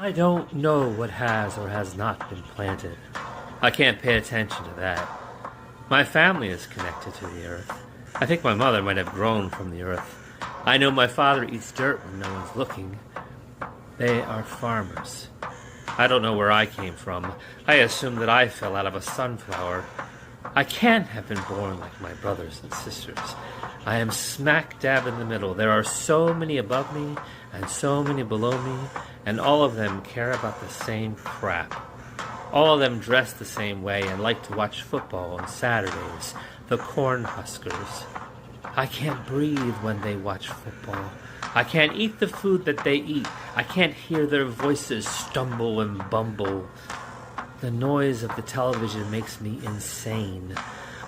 I don't know what has or has not been planted. I can't pay attention to that. My family is connected to the earth. I think my mother might have grown from the earth. I know my father eats dirt when no one's looking. They are farmers. I don't know where I came from. I assume that I fell out of a sunflower. I can't have been born like my brothers and sisters. I am smack dab in the middle. There are so many above me and so many below me, and all of them care about the same crap. All of them dress the same way and like to watch football on Saturdays, the Cornhuskers. I can't breathe when they watch football. I can't eat the food that they eat. I can't hear their voices stumble and bumble. The noise of the television makes me insane.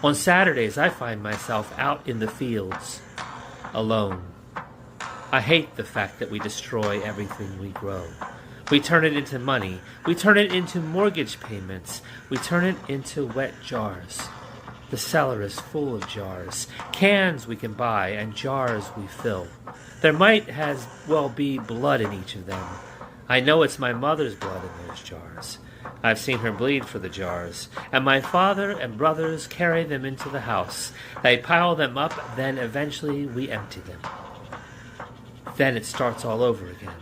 On Saturdays, I find myself out in the fields, alone. I hate the fact that we destroy everything we grow. We turn it into money. We turn it into mortgage payments. We turn it into wet jars. The cellar is full of jars. Cans we can buy and jars we fill. There might as well be blood in each of them. I know it's my mother's blood in those jars. I've seen her bleed for the jars, and my father and brothers carry them into the house. They pile them up, then eventually we empty them. Then it starts all over again.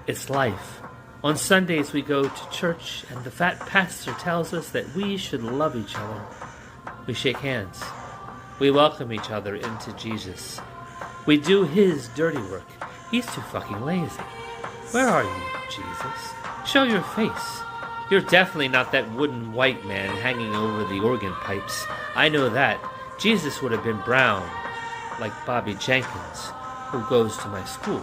It's life. On Sundays we go to church, and the fat pastor tells us that we should love each other. We shake hands. We welcome each other into Jesus. We do his dirty work. He's too fucking lazy. Where are you, Jesus? Show your face. You're definitely not that wooden white man hanging over the organ pipes. I know that. Jesus would have been brown, like Bobby Jenkins, who goes to my school.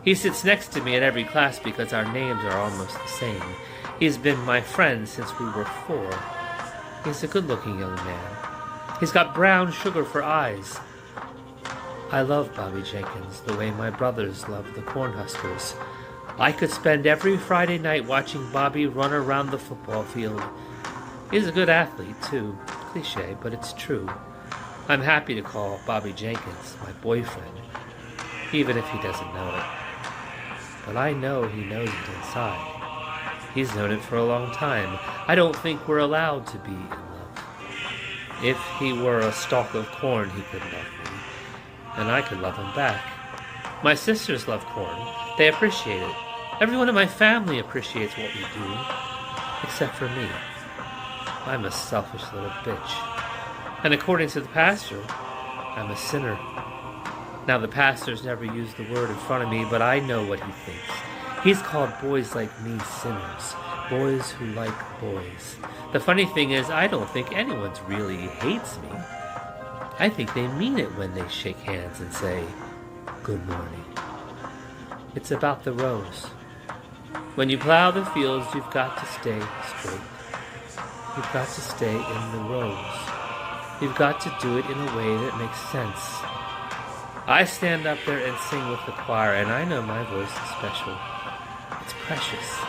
He sits next to me at every class because our names are almost the same. He's been my friend since we were 4. He's a good-looking young man. He's got brown sugar for eyes. I love Bobby Jenkins the way my brothers love the Cornhuskers. I could spend every Friday night watching Bobby run around the football field. He's a good athlete, too. Cliché, but it's true. I'm happy to call Bobby Jenkins my boyfriend, even if he doesn't know it. But I know he knows it inside. He's known it for a long time. I don't think we're allowed to be in love. If he were a stalk of corn, he could love me, and I could love him back. My sisters love corn. They appreciate it. Everyone in my family appreciates what we do, except for me. I'm a selfish little bitch. And according to the pastor, I'm a sinner. Now, the pastor's never used the word in front of me, but I know what he thinks. He's called boys like me sinners. Boys who like boys. The funny thing is, I don't think anyone really hates me. I think they mean it when they shake hands and say, "Good morning." It's about the rows. When you plow the fields, you've got to stay straight. You've got to stay in the rows. You've got to do it in a way that makes sense. I stand up there and sing with the choir, and I know my voice is special. It's precious.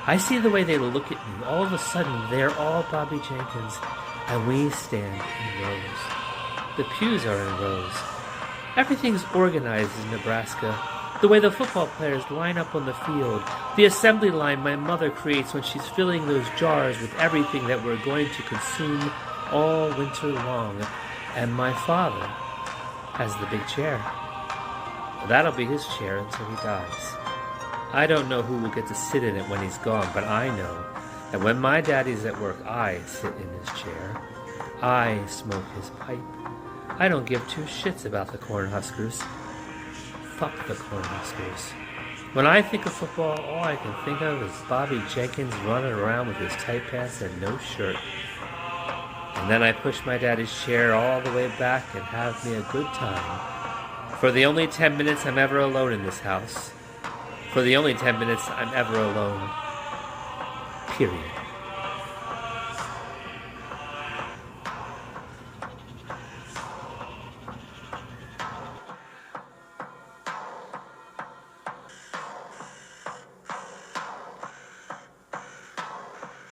I see the way they look at me. All of a sudden, they're all Bobby Jenkins, and we stand in rows. The pews are in rows. Everything's organized in Nebraska. The way the football players line up on the field, the assembly line my mother creates when she's filling those jars with everything that we're going to consume all winter long. And my father has the big chair. That'll be his chair until he dies. I don't know who will get to sit in it when he's gone, but I know that when my daddy's at work, I sit in his chair. I smoke his pipe. I don't give 2 shits about the Cornhuskers. Fuck the Cornhuskers. When I think of football, all I can think of is Bobby Jenkins running around with his tight pants and no shirt. And then I push my daddy's chair all the way back and have me a good time. For the only 10 minutes I'm ever alone in this house. For the only 10 minutes I'm ever alone. Period.